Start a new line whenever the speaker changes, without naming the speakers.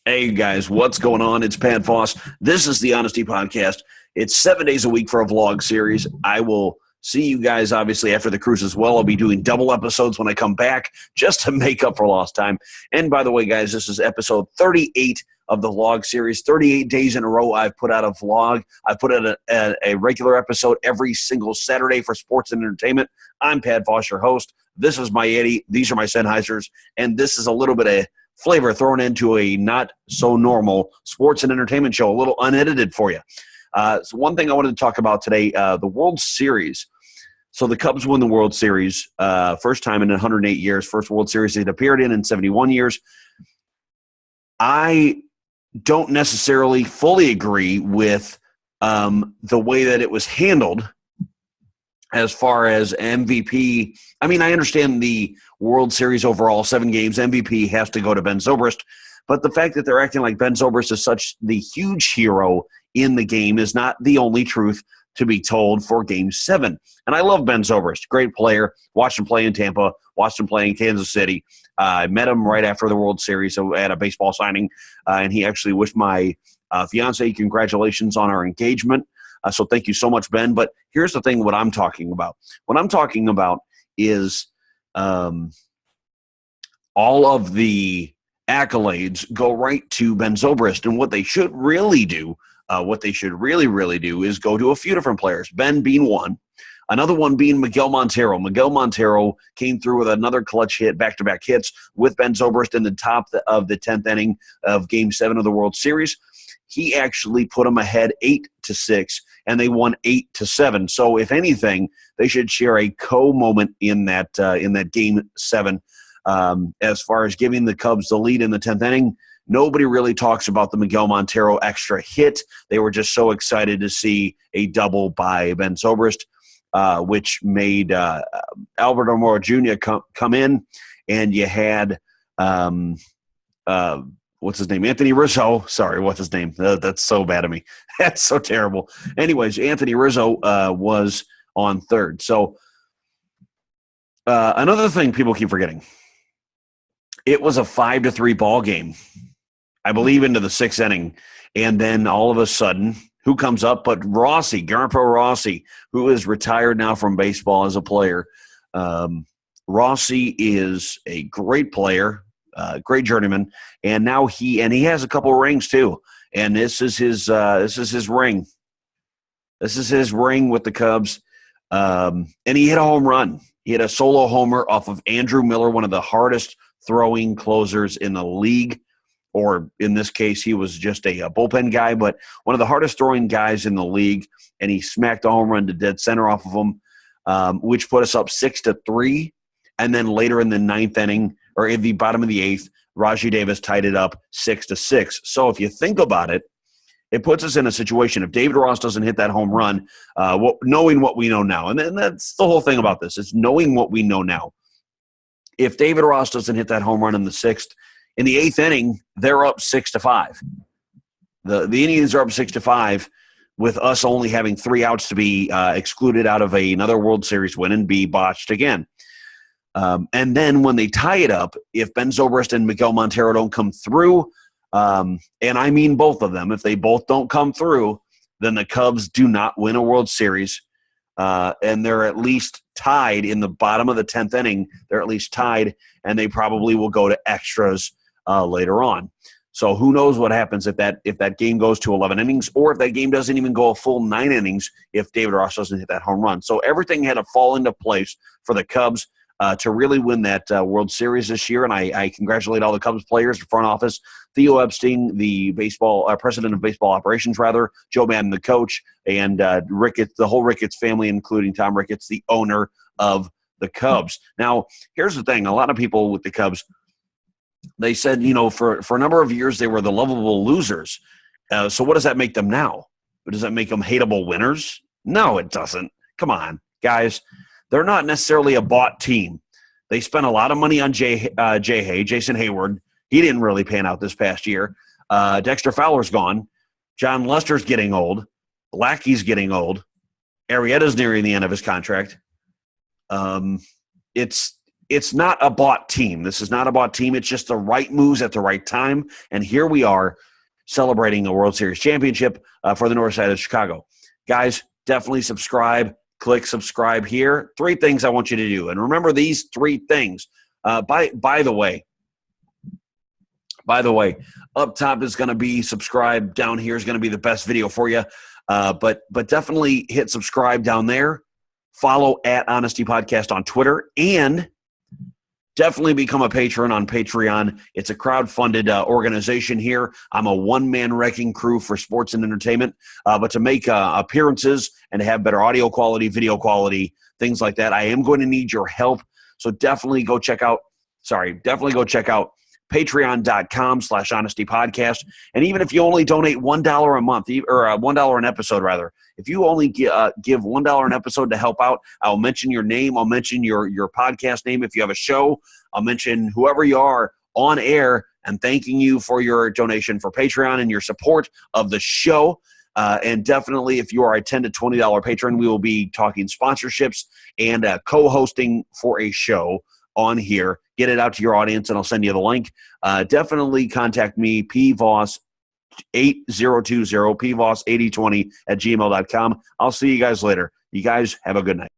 Hey guys, what's going on? It's Pat Voss. This is the Honesty Podcast. It's 7 days a week for a vlog series. I will see you guys obviously after the cruise as well. I'll be doing double episodes when I come back just to make up for lost time. And by the way, guys, this is episode 38 of the vlog series. 38 days in a row I've put out a vlog. I put out a regular episode every single Saturday for sports and entertainment. I'm Pat Voss, your host. This is my Yeti. These are my Sennheisers. And this is a little bit of flavor thrown into a not so normal sports and entertainment show, a little unedited for you. So one thing I wanted to talk about today, the World Series. So the Cubs won the World Series, first time in 108 years, first World Series they'd appeared in 71 years. I don't necessarily fully agree with the way that it was handled as far as MVP. I mean, I understand the World Series overall, 7 games, MVP has to go to Ben Zobrist. But the fact that they're acting like Ben Zobrist is such the huge hero in the game is not the only truth to be told for Game 7. And I love Ben Zobrist, great player. Watched him play in Tampa, watched him play in Kansas City. I met him right after the World Series at a baseball signing, and he actually wished my fiance congratulations on our engagement. So thank you so much, Ben. But here's the thing, what I'm talking about. What I'm talking about is all of the accolades go right to Ben Zobrist. And what they should really do, what they should really do is go to a few different players, Ben being one. Another one being Miguel Montero. Miguel Montero came through with another clutch hit, back-to-back hits with Ben Zobrist in the top of the 10th inning of Game 7 of the World Series. He actually put them ahead 8-6, and they won 8-7. So, if anything, they should share a co-moment in that Game 7 as far as giving the Cubs the lead in the 10th inning. Nobody really talks about the Miguel Montero extra hit. They were just so excited to see a double by Ben Zobrist, which made Albert Almora Jr. come in, and you had what's his name? Anthony Rizzo. Sorry, what's his name? That's so bad of me. That's so terrible. Anyways, Anthony Rizzo was on third. So another thing people keep forgetting, it was a 5-3 ball game, I believe, into the 6th inning. And then all of a sudden, who comes up but Rossi, Garpo Rossi, who is retired now from baseball as a player. Rossi is a great player, great journeyman, and now he has a couple rings too. And this is his ring. This is his ring with the Cubs. And he hit a home run. He hit a solo homer off of Andrew Miller, one of the hardest throwing closers in the league. Or in this case, he was just a bullpen guy, but one of the hardest throwing guys in the league. And he smacked a home run to dead center off of him, which put us up 6-3. And then later in the 9th inning, or in the bottom of the 8th, Rajai Davis tied it up 6-6. So if you think about it, it puts us in a situation. If David Ross doesn't hit that home run, knowing what we know now, and then that's the whole thing about this, is knowing what we know now. If David Ross doesn't hit that home run in the 6th, in the 8th inning, they're up 6-5. The Indians are up 6-5 with us only having 3 outs to be excluded out of another World Series win and be botched again. And then when they tie it up, if Ben Zobrist and Miguel Montero don't come through, and I mean both of them, if they both don't come through, then the Cubs do not win a World Series. And they're at least tied in the bottom of the 10th inning. They're at least tied, and they probably will go to extras later on. So who knows what happens if that game goes to 11 innings, or if that game doesn't even go a full 9 innings if David Ross doesn't hit that home run. So everything had to fall into place for the Cubs to really win that World Series this year, and I congratulate all the Cubs players, the front office, Theo Epstein, the president of baseball operations, Joe Maddon, the coach, and Ricketts, the whole Ricketts family, including Tom Ricketts, the owner of the Cubs. Now, here's the thing. A lot of people with the Cubs, they said, for a number of years they were the lovable losers. So what does that make them now? Does that make them hateable winners? No, it doesn't. Come on, guys. They're not necessarily a bought team. They spent a lot of money on Jason Hayward. He didn't really pan out this past year. Dexter Fowler's gone. John Lester's getting old. Lackey's getting old. Arrieta's nearing the end of his contract. It's it's not a bought team. This is not a bought team. It's just the right moves at the right time. And here we are celebrating a World Series championship for the north side of Chicago. Guys, definitely subscribe. Click subscribe here. 3 things I want you to do. And remember these 3 things. By the way, up top is going to be subscribe. Down here is going to be the best video for you. But definitely hit subscribe down there. Follow at Honesty Podcast on Twitter. And definitely become a patron on Patreon. It's a crowd-funded organization here. I'm a one-man wrecking crew for sports and entertainment. But to make appearances and to have better audio quality, video quality, things like that, I am going to need your help. So definitely go check out patreon.com/Honesty Podcast. And even if you only donate $1 a month, or $1 an episode, rather, if you only give $1 an episode to help out, I'll mention your name. I'll mention your podcast name. If you have a show, I'll mention whoever you are on air and thanking you for your donation for Patreon and your support of the show. And definitely, if you are a $10 to $20 patron, we will be talking sponsorships and co-hosting for a show on here. Get it out to your audience, and I'll send you the link. Definitely contact me, pvoss8020, pvoss8020 @gmail.com. I'll see you guys later. You guys have a good night.